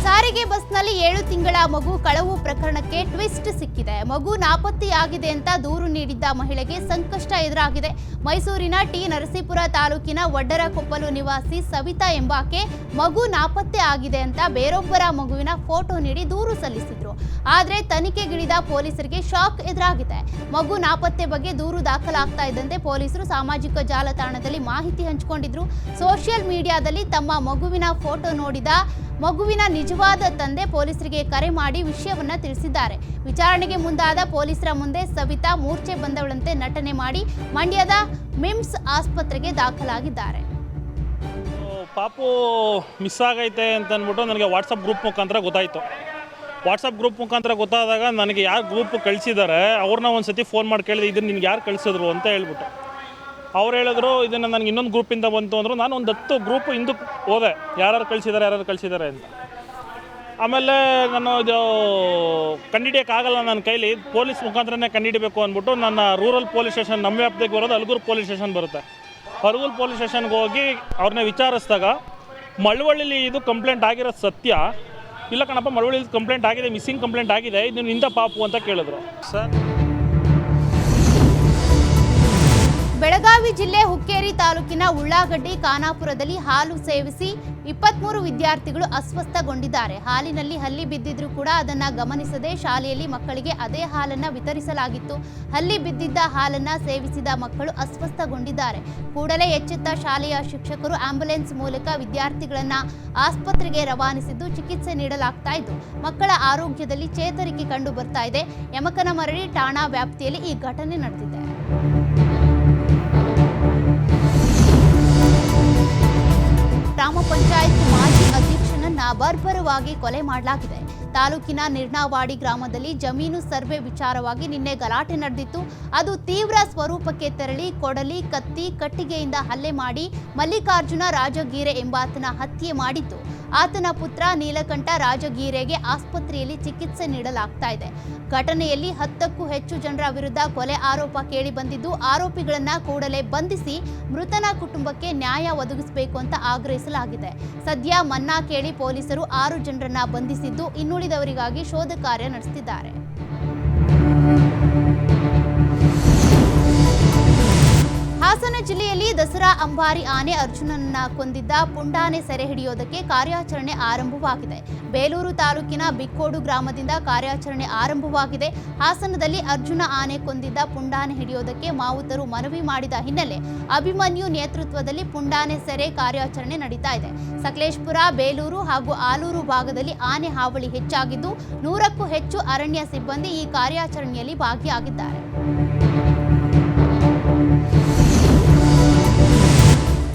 ಸಾರಿಗೆ ಬಸ್ನಲ್ಲಿ 7 ತಿಂಗಳ ಮಗು ಕಳವು ಪ್ರಕರಣಕ್ಕೆ ಟ್ವಿಸ್ಟ್ ಸಿಕ್ಕಿದೆ. ಮಗು ನಾಪತ್ತೆಯಾಗಿದೆ ಅಂತ ದೂರು ನೀಡಿದ್ದ ಮಹಿಳೆಗೆ ಸಂಕಷ್ಟ ಎದುರಾಗಿದೆ. ಮೈಸೂರಿನ ಟಿ ನರಸೀಪುರ ತಾಲೂಕಿನ ವಡ್ಡರಕೊಪ್ಪಲು ನಿವಾಸಿ ಸವಿತಾ ಎಂಬಾಕೆ ಮಗು ನಾಪತ್ತೆ ಆಗಿದೆ ಅಂತ ಬೇರೊಬ್ಬರ ಮಗುವಿನ ಫೋಟೋ ನೀಡಿ ದೂರು ಸಲ್ಲಿಸಿದ್ರು. ಆದರೆ ತನಿಖೆಗಿಳಿದ ಪೊಲೀಸರಿಗೆ ಶಾಕ್ ಎದುರಾಗಿದೆ. ಮಗು ನಾಪತ್ತೆ ಬಗ್ಗೆ ದೂರು ದಾಖಲಾಗ್ತಾ ಇದ್ದಂತೆ ಪೊಲೀಸರು ಸಾಮಾಜಿಕ ಜಾಲತಾಣದಲ್ಲಿ ಮಾಹಿತಿ ಹಂಚಿಕೊಂಡಿದ್ರು. ಸೋಷಿಯಲ್ ಮೀಡಿಯಾದಲ್ಲಿ ತಮ್ಮ ಮಗುವಿನ ಫೋಟೋ ನೋಡಿದ ಮಗುವಿನ ನಿಜವಾದ ತಂದೆ ಪೊಲೀಸರಿಗೆ ಕರೆ ಮಾಡಿ ವಿಷಯವನ್ನ ತಿಳಿಸಿದ್ದಾರೆ. ವಿಚಾರಣೆಗೆ ಮುಂದಾದ ಪೊಲೀಸರ ಮುಂದೆ ಸವಿತಾ ಮೂರ್ಛೆ ಬಂದವಳಂತೆ ನಟನೆ ಮಾಡಿ ಮಂಡ್ಯದ ಮಿಮ್ಸ್ ಆಸ್ಪತ್ರೆಗೆ ದಾಖಲಾಗಿದ್ದಾರೆ. ಪಾಪು ಮಿಸ್ ಆಗೈತೆ ಅಂತ ಅಂದ್ಬಿಟ್ಟು ನನಗೆ ವಾಟ್ಸಪ್ ಗ್ರೂಪ್ ಮುಖಾಂತರ ಗೊತ್ತಾಯಿತು. ವಾಟ್ಸಪ್ ಗ್ರೂಪ್ ಮುಖಾಂತರ ಗೊತ್ತಾದಾಗ ನನಗೆ ಯಾರು ಗ್ರೂಪ್ ಕಳಿಸಿದ್ದಾರೆ ಅವ್ರನ್ನ ಒಂದು ಸತಿ ಫೋನ್ ಮಾಡಿ ಕೇಳಿದೆ, ಇದನ್ನು ನಿನ್ಗೆ ಯಾರು ಕಳಿಸಿದ್ರು ಅಂತ ಹೇಳ್ಬಿಟ್ಟು. ಅವ್ರು ಹೇಳಿದ್ರು ಇದನ್ನು ನನಗೆ ಇನ್ನೊಂದು ಗ್ರೂಪಿಂದ ಬಂತು ಅಂದರು. ನಾನು ಒಂದು 10 ಗ್ರೂಪ್ ಹಿಂದಕ್ಕೆ ಹೋದೆ, ಯಾರು ಕಳಿಸಿದ್ದಾರೆ ಅಂತ. ಆಮೇಲೆ ನಾನು ಇದು ಕಂಡುಹಿಡಿಯೋಕ್ಕಾಗಲ್ಲ ನನ್ನ ಕೈಲಿ, ಪೊಲೀಸ್ ಮುಖಾಂತರನೇ ಕಂಡುಹಿಡಬೇಕು ಅಂದ್ಬಿಟ್ಟು ನನ್ನ ರೂರಲ್ ಪೊಲೀಸ್ ಸ್ಟೇಷನ್, ನಮ್ಮ ವ್ಯಾಪ್ತಿಗೆ ಬರೋದು ಅಲ್ಗೂರು ಪೊಲೀಸ್ ಸ್ಟೇಷನ್ ಬರುತ್ತೆ. ಅಲ್ಗೂರು ಪೊಲೀಸ್ ಸ್ಟೇಷನ್ಗೆ ಹೋಗಿ ಅವ್ರನ್ನ ವಿಚಾರಿಸಿದಾಗ ಮಳವಳ್ಳಿಲಿ ಇದು ಕಂಪ್ಲೇಂಟ್ ಆಗಿರೋದು ಸತ್ಯ, ಇಲ್ಲ ಕಣಪ್ಪ ಮಳವಳ್ಳಿಲಿ ಕಂಪ್ಲೇಂಟ್ ಆಗಿದೆ, ಮಿಸ್ಸಿಂಗ್ ಕಂಪ್ಲೇಂಟ್ ಆಗಿದೆ, ಇದು ನಿಂದ ಪಾಪು ಅಂತ ಕೇಳಿದ್ರು. ಸರ್, ಬೆಳಗಾವಿ ಜಿಲ್ಲೆ ಹುಕ್ಕೇರಿ ತಾಲೂಕಿನ ಉಳ್ಳಾಗಡ್ಡಿ ಖಾನಾಪುರದಲ್ಲಿ ಹಾಲು ಸೇವಿಸಿ 23 ವಿದ್ಯಾರ್ಥಿಗಳು ಅಸ್ವಸ್ಥಗೊಂಡಿದ್ದಾರೆ. ಹಾಲಿನಲ್ಲಿ ಹಲ್ಲಿ ಬಿದ್ದಿದ್ರೂ ಕೂಡ ಅದನ್ನ ಗಮನಿಸದೆ ಶಾಲೆಯಲ್ಲಿ ಮಕ್ಕಳಿಗೆ ಅದೇ ಹಾಲನ್ನ ವಿತರಿಸಲಾಗಿತ್ತು. ಹಲ್ಲಿ ಬಿದ್ದಿದ್ದ ಹಾಲನ್ನ ಸೇವಿಸಿದ ಮಕ್ಕಳು ಅಸ್ವಸ್ಥಗೊಂಡಿದ್ದಾರೆ. ಕೂಡಲೇ ಎಚ್ಚೆತ್ತ ಶಾಲೆಯ ಶಿಕ್ಷಕರು ಆಂಬ್ಯುಲೆನ್ಸ್ ಮೂಲಕ ವಿದ್ಯಾರ್ಥಿಗಳನ್ನ ಆಸ್ಪತ್ರೆಗೆ ರವಾನಿಸಿದ್ದು ಚಿಕಿತ್ಸೆ ನೀಡಲಾಗ್ತಾ ಇದ್ದು ಮಕ್ಕಳ ಆರೋಗ್ಯದಲ್ಲಿ ಚೇತರಿಕೆ ಕಂಡು ಬರ್ತಾ ಇದೆ. ಯಮಕನಮರಡಿ ಠಾಣಾ ವ್ಯಾಪ್ತಿಯಲ್ಲಿ ಈ ಘಟನೆ ನಡೆದಿದೆ. ಗ್ರಾಮ ಪಂಚಾಯತ್ ಮಾಜಿ ಅಧ್ಯಕ್ಷನನ್ನ ಬರ್ಬರವಾಗಿ ಕೊಲೆ ಮಾಡಲಾಗಿದೆ. ತಾಲೂಕಿನ ನಿರ್ನಾವಾಡಿ ಗ್ರಾಮದಲ್ಲಿ ಜಮೀನು ಸರ್ವೆ ವಿಚಾರವಾಗಿ ನಿನ್ನೆ ಗಲಾಟೆ ನಡೆದಿತ್ತು. ಅದು ತೀವ್ರ ಸ್ವರೂಪಕ್ಕೆ ತೆರಳಿ ಕೊಡಲಿ, ಕತ್ತಿ, ಕಟ್ಟಿಗೆಯಿಂದ ಹಲ್ಲೆ ಮಾಡಿ ಮಲ್ಲಿಕಾರ್ಜುನ ರಾಜಗೀರೆ ಎಂಬಾತನ ಹತ್ಯೆ ಮಾಡಿದ್ದು ಆತನ ಪುತ್ರ ನೀಲಕಂಠ ರಾಜಗೀರೆಗೆ ಆಸ್ಪತ್ರೆಯಲ್ಲಿ ಚಿಕಿತ್ಸೆ ನೀಡಲಾಗ್ತಾ ಇದೆ. ಘಟನೆಯಲ್ಲಿ 10ಕ್ಕೂ ಹೆಚ್ಚು ಜನರ ವಿರುದ್ಧ ಕೊಲೆ ಆರೋಪ ಕೇಳಿ ಬಂದಿದ್ದು ಆರೋಪಿಗಳನ್ನ ಕೂಡಲೇ ಬಂಧಿಸಿ ಮೃತನ ಕುಟುಂಬಕ್ಕೆ ನ್ಯಾಯ ಒದಗಿಸಬೇಕು ಅಂತ ಆಗ್ರಹಿಸಲಾಗಿದೆ. ಸದ್ಯ ಮನ್ನಾ ಕೇಳಿ ಪೊಲೀಸರು 6 ಜನರನ್ನ ಬಂಧಿಸಿದ್ದು ಇನ್ನುಳಿದವರಿಗಾಗಿ ಶೋಧ ಕಾರ್ಯ ನಡೆಸುತ್ತಿದ್ದಾರೆ. ಹಾಸನ ಜಿಲ್ಲೆಯಲ್ಲಿ ದಸರಾ ಅಂಬಾರಿ ಆನೆ ಅರ್ಜುನನನ್ನ ಕೊಂದಿದ್ದ ಪುಂಡಾನೆ ಸೆರೆ ಹಿಡಿಯೋದಕ್ಕೆ ಕಾರ್ಯಾಚರಣೆ ಆರಂಭವಾಗಿದೆ. ಬೇಲೂರು ತಾಲೂಕಿನ ಬಿಕ್ಕೋಡು ಗ್ರಾಮದಿಂದ ಕಾರ್ಯಾಚರಣೆ ಆರಂಭವಾಗಿದೆ. ಹಾಸನದಲ್ಲಿ ಅರ್ಜುನ ಆನೆ ಕೊಂದಿದ್ದ ಪುಂಡಾನೆ ಹಿಡಿಯೋದಕ್ಕೆ ಮಾವುತರು ಮನವಿ ಮಾಡಿದ ಹಿನ್ನೆಲೆ ಅಭಿಮನ್ಯು ನೇತೃತ್ವದಲ್ಲಿ ಪುಂಡಾನೆ ಸೆರೆ ಕಾರ್ಯಾಚರಣೆ ನಡೀತಾ ಇದೆ. ಸಕಲೇಶಪುರ, ಬೇಲೂರು ಹಾಗೂ ಆಲೂರು ಭಾಗದಲ್ಲಿ ಆನೆ ಹಾವಳಿ ಹೆಚ್ಚಾಗಿದ್ದು 100ಕ್ಕೂ ಹೆಚ್ಚು ಅರಣ್ಯ ಸಿಬ್ಬಂದಿ ಈ ಕಾರ್ಯಾಚರಣೆಯಲ್ಲಿ ಭಾಗಿಯಾಗಿದ್ದಾರೆ.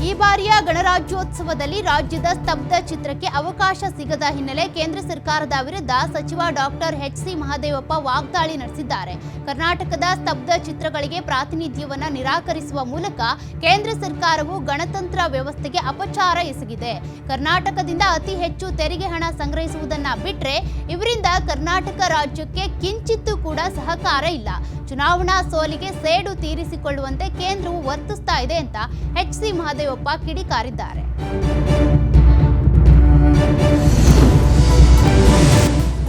ಈ ಬಾರಿಯ ಗಣರಾಜ್ಯೋತ್ಸವದಲ್ಲಿ ರಾಜ್ಯದ ಸ್ತಬ್ಧ ಚಿತ್ರಕ್ಕೆ ಅವಕಾಶ ಸಿಗದ ಹಿನ್ನೆಲೆ ಕೇಂದ್ರ ಸರ್ಕಾರದ ವಿರುದ್ಧ ಸಚಿವ ಡಾಕ್ಟರ್ ಎಚ್.ಸಿ. ಮಹದೇವಪ್ಪ ವಾಗ್ದಾಳಿ ನಡೆಸಿದ್ದಾರೆ. ಕರ್ನಾಟಕದ ಸ್ತಬ್ಧ ಚಿತ್ರಗಳಿಗೆ ಪ್ರಾತಿನಿಧ್ಯವನ್ನ ನಿರಾಕರಿಸುವ ಮೂಲಕ ಕೇಂದ್ರ ಸರ್ಕಾರವು ಗಣತಂತ್ರ ವ್ಯವಸ್ಥೆಗೆ ಅಪಚಾರ ಎಸಗಿದೆ. ಕರ್ನಾಟಕದಿಂದ ಅತಿ ಹೆಚ್ಚು ತೆರಿಗೆ ಹಣ ಸಂಗ್ರಹಿಸುವುದನ್ನ ಬಿಟ್ರೆ ಇವರಿಂದ ಕರ್ನಾಟಕ ರಾಜ್ಯಕ್ಕೆ ಕಿಂಚಿತ್ತೂ ಕೂಡ ಸಹಕಾರ ಇಲ್ಲ. ಚುನಾವಣಾ ಸೋಲಿಗೆ ಸೇಡು ತೀರಿಸಿಕೊಳ್ಳುವಂತೆ ಕೇಂದ್ರವು ವರ್ತಿಸ್ತಾ ಇದೆ ಅಂತ ಎಚ್.ಸಿ. ಮಹದೇವಪ್ಪ ಕಿಡಿಕಾರಿದ್ದಾರೆ.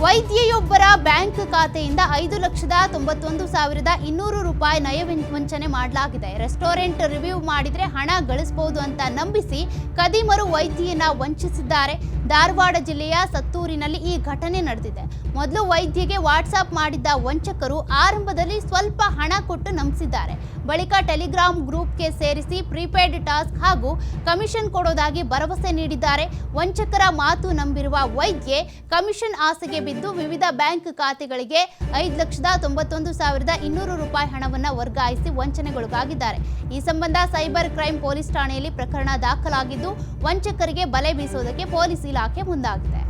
ವೈದ್ಯೆಯೊಬ್ಬರ ಬ್ಯಾಂಕ್ ಖಾತೆಯಿಂದ 5,91,200 ರೂಪಾಯಿ ನಯ ವಂಚನೆ ಮಾಡಲಾಗಿದೆ. ರೆಸ್ಟೋರೆಂಟ್ ರಿವ್ಯೂ ಮಾಡಿದ್ರೆ ಹಣ ಗಳಿಸಬಹುದು ಅಂತ ನಂಬಿಸಿ ಕದಿಮರು ವೈದ್ಯೆಯನ್ನ ವಂಚಿಸಿದ್ದಾರೆ. ಧಾರವಾಡ ಜಿಲ್ಲೆಯ ಸತ್ತೂರಿನಲ್ಲಿ ಈ ಘಟನೆ ನಡೆದಿದೆ. ಮೊದಲು ವೈದ್ಯೆಗೆ ವಾಟ್ಸಾಪ್ ಮಾಡಿದ್ದ ವಂಚಕರು ಆರಂಭದಲ್ಲಿ ಸ್ವಲ್ಪ ಹಣ ಕೊಟ್ಟು ನಂಬಿಸಿದ್ದಾರೆ. ಬಳಿಕ ಟೆಲಿಗ್ರಾಮ್ ಗ್ರೂಪ್ಗೆ ಸೇರಿಸಿ ಪ್ರೀಪೇಯ್ಡ್ ಟಾಸ್ಕ್ ಹಾಗೂ ಕಮಿಷನ್ ಕೊಡೋದಾಗಿ ಭರವಸೆ ನೀಡಿದ್ದಾರೆ. ವಂಚಕರ ಮಾತು ನಂಬಿರುವ ವೈದ್ಯೆ ಕಮಿಷನ್ ಆಸೆಗೆ ನೀಡಿದ್ದು ವಿವಿಧ ಬ್ಯಾಂಕ್ ಖಾತೆಗಳಿಗೆ 5,91,200 ರೂಪಾಯಿ ಹಣವನ್ನು ವರ್ಗಾಯಿಸಿ ವಂಚನೆಗೊಳಗಾಗಿದ್ದಾರೆ. ಈ ಸಂಬಂಧ ಸೈಬರ್ ಕ್ರೈಮ್ ಪೊಲೀಸ್ ಠಾಣೆಯಲ್ಲಿ ಪ್ರಕರಣ ದಾಖಲಾಗಿದ್ದು ವಂಚಕರಿಗೆ ಬಲೆ ಬೀಸುವುದಕ್ಕೆ ಪೊಲೀಸ್ ಇಲಾಖೆ ಮುಂದಾಗಿದೆ.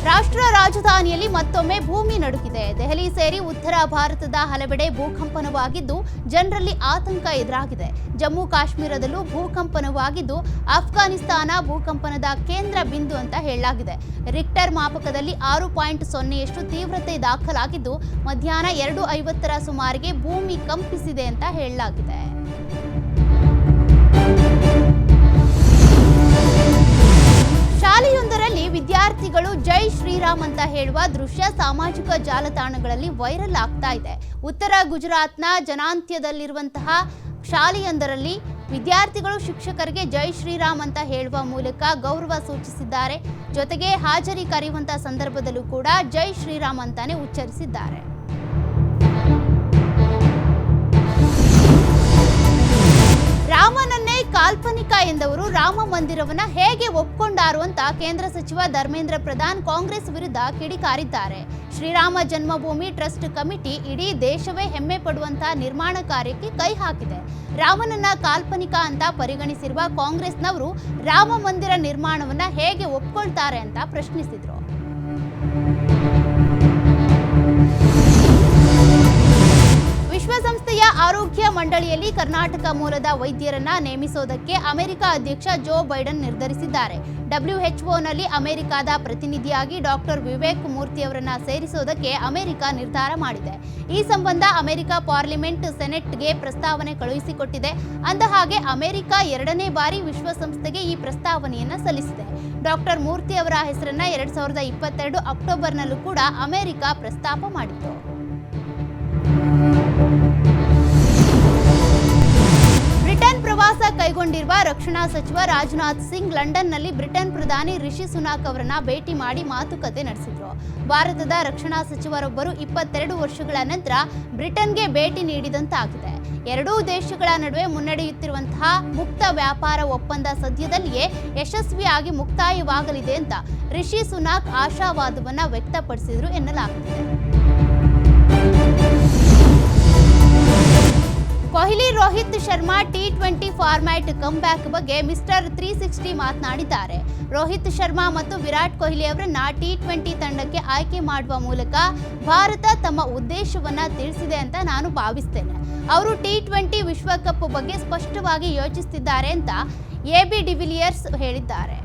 ರಾಷ್ಟ್ರ ರಾಜಧಾನಿಯಲ್ಲಿ ಮತ್ತೊಮ್ಮೆ ಭೂಮಿ ನಡುಗಿದೆ. ದೆಹಲಿ ಸೇರಿ ಉತ್ತರ ಭಾರತದ ಹಲವೆಡೆ ಭೂಕಂಪನವಾಗಿದ್ದು ಜನರಲ್ಲಿ ಆತಂಕ ಎದುರಾಗಿದೆ. ಜಮ್ಮು ಕಾಶ್ಮೀರದಲ್ಲೂ ಭೂಕಂಪನವಾಗಿದ್ದು ಅಫ್ಘಾನಿಸ್ತಾನ ಭೂಕಂಪನದ ಕೇಂದ್ರ ಬಿಂದು ಅಂತ ಹೇಳಲಾಗಿದೆ. ರಿಕ್ಟರ್ ಮಾಪಕದಲ್ಲಿ 6.0ಯಷ್ಟು ತೀವ್ರತೆ ದಾಖಲಾಗಿದ್ದು ಮಧ್ಯಾಹ್ನ 2:50 ಸುಮಾರಿಗೆ ಭೂಮಿ ಕಂಪಿಸಿದೆ ಅಂತ ಹೇಳಲಾಗಿದೆ. ಶಾಲೆಯೊಂದರಲ್ಲಿ ವಿದ್ಯಾರ್ಥಿಗಳು ಜೈ ಶ್ರೀರಾಮ್ ಅಂತ ಹೇಳುವ ದೃಶ್ಯ ಸಾಮಾಜಿಕ ಜಾಲತಾಣಗಳಲ್ಲಿ ವೈರಲ್ ಆಗ್ತಾ ಇದೆ. ಉತ್ತರ ಗುಜರಾತ್ನ ಜನಾಂತ್ಯದಲ್ಲಿರುವಂತಹ ಶಾಲೆಯೊಂದರಲ್ಲಿ ವಿದ್ಯಾರ್ಥಿಗಳು ಶಿಕ್ಷಕರಿಗೆ ಜೈ ಶ್ರೀರಾಮ್ ಅಂತ ಹೇಳುವ ಮೂಲಕ ಗೌರವ ಸೂಚಿಸಿದ್ದಾರೆ. ಜೊತೆಗೆ ಹಾಜರಿ ಕರೆಯುವಂತಹ ಸಂದರ್ಭದಲ್ಲೂ ಕೂಡ ಜೈ ಶ್ರೀರಾಮ್ ಅಂತಾನೆ ಉಚ್ಚರಿಸಿದ್ದಾರೆ. ರಾಮನನ್ನೇ ಕಾಲ್ಪನಿಕ ಎಂದವರು ರಾಮ ಮಂದಿರವನ್ನ ಹೇಗೆ ಒಪ್ಪಿಕೊಂಡಾರು ಅಂತ ಕೇಂದ್ರ ಸಚಿವ ಧರ್ಮೇಂದ್ರ ಪ್ರಧಾನ್ ಕಾಂಗ್ರೆಸ್ ವಿರುದ್ಧ ಕಿಡಿಕಾರಿದ್ದಾರೆ. ಶ್ರೀರಾಮ ಜನ್ಮಭೂಮಿ ಟ್ರಸ್ಟ್ ಕಮಿಟಿ ಇಡೀ ದೇಶವೇ ಹೆಮ್ಮೆ ಪಡುವಂತಹ ನಿರ್ಮಾಣ ಕಾರ್ಯಕ್ಕೆ ಕೈ ಹಾಕಿದೆ. ರಾಮನನ್ನ ಕಾಲ್ಪನಿಕ ಅಂತ ಪರಿಗಣಿಸಿರುವ ಕಾಂಗ್ರೆಸ್ನವರು ರಾಮ ಮಂದಿರ ನಿರ್ಮಾಣವನ್ನ ಹೇಗೆ ಒಪ್ಕೊಳ್ತಾರೆ ಅಂತ ಪ್ರಶ್ನಿಸಿದ್ರು. ವಿಶ್ವಸಂಸ್ಥೆಯ ಆರೋಗ್ಯ ಮಂಡಳಿಯಲ್ಲಿ ಕರ್ನಾಟಕ ಮೂಲದ ವೈದ್ಯರನ್ನ ನೇಮಿಸೋದಕ್ಕೆ ಅಮೆರಿಕ ಅಧ್ಯಕ್ಷ ಜೋ ಬೈಡನ್ ನಿರ್ಧರಿಸಿದ್ದಾರೆ. WHOನಲ್ಲಿ ಅಮೆರಿಕದ ಪ್ರತಿನಿಧಿಯಾಗಿ ಡಾಕ್ಟರ್ ವಿವೇಕ್ ಮೂರ್ತಿ ಅವರನ್ನ ಸೇರಿಸೋದಕ್ಕೆ ಅಮೆರಿಕ ನಿರ್ಧಾರ ಮಾಡಿದೆ. ಈ ಸಂಬಂಧ ಅಮೆರಿಕ ಪಾರ್ಲಿಮೆಂಟ್ ಸೆನೆಟ್ಗೆ ಪ್ರಸ್ತಾವನೆ ಕಳುಹಿಸಿಕೊಟ್ಟಿದೆ. ಅಂದಹಾಗೆ ಅಮೆರಿಕ 2ನೇ ಬಾರಿ ವಿಶ್ವಸಂಸ್ಥೆಗೆ ಈ ಪ್ರಸ್ತಾವನೆಯನ್ನ ಸಲ್ಲಿಸಿದೆ. ಡಾಕ್ಟರ್ ಮೂರ್ತಿ ಅವರ ಹೆಸರನ್ನ 2022 ಅಕ್ಟೋಬರ್ನಲ್ಲೂ ಕೂಡ ಅಮೆರಿಕ ಪ್ರಸ್ತಾಪ ಮಾಡಿತ್ತು. ಬ್ರಿಟನ್ ಪ್ರವಾಸ ಕೈಗೊಂಡಿರುವ ರಕ್ಷಣಾ ಸಚಿವ ರಾಜನಾಥ್ ಸಿಂಗ್ ಲಂಡನ್ನಲ್ಲಿ ಬ್ರಿಟನ್ ಪ್ರಧಾನಿ ರಿಷಿ ಸುನಾಕ್ ಅವರನ್ನ ಭೇಟಿ ಮಾಡಿ ಮಾತುಕತೆ ನಡೆಸಿದ್ರು. ಭಾರತದ ರಕ್ಷಣಾ ಸಚಿವರೊಬ್ಬರು 22 ವರ್ಷಗಳ ನಂತರ ಬ್ರಿಟನ್ಗೆ ಭೇಟಿ ನೀಡಿದಂತಾಗಿದೆ. ಎರಡೂ ದೇಶಗಳ ನಡುವೆ ಮುನ್ನಡೆಯುತ್ತಿರುವಂತಹ ಮುಕ್ತ ವ್ಯಾಪಾರ ಒಪ್ಪಂದ ಸದ್ಯದಲ್ಲಿಯೇ ಯಶಸ್ವಿಯಾಗಿ ಮುಕ್ತಾಯವಾಗಲಿದೆ ಅಂತ ರಿಷಿ ಸುನಾಕ್ ಆಶಾವಾದವನ್ನ ವ್ಯಕ್ತಪಡಿಸಿದ್ರು ಎನ್ನಲಾಗುತ್ತಿದೆ. Kohli Rohit Sharma T20 format comeback ಬಗ್ಗೆ ಮಿಸ್ಟರ್ 360 ಮಾತನಾಡಿದ್ದಾರೆ. ರೋಹಿತ್ ಶರ್ಮಾ ಮತ್ತು ವಿರಾಟ್ ಕೊಹ್ಲಿ ಅವರನ್ನ T20 ತಂಡಕ್ಕೆ ಆಯ್ಕೆ ಮಾಡುವ ಮೂಲಕ ಭಾರತ ತಮ್ಮ ಉದ್ದೇಶವನ್ನ ತಿಳಿಸಿದೆ ಅಂತ ನಾನು ಭಾವಿಸ್ತೇನೆ. ಅವರು T20 ವಿಶ್ವಕಪ್ ಬಗ್ಗೆ ಸ್ಪಷ್ಟವಾಗಿ ಯೋಚಿಸುತ್ತಿದ್ದಾರೆ ಅಂತ AB ಡಿವಿಲಿಯರ್ಸ್ ಹೇಳಿದ್ದಾರೆ.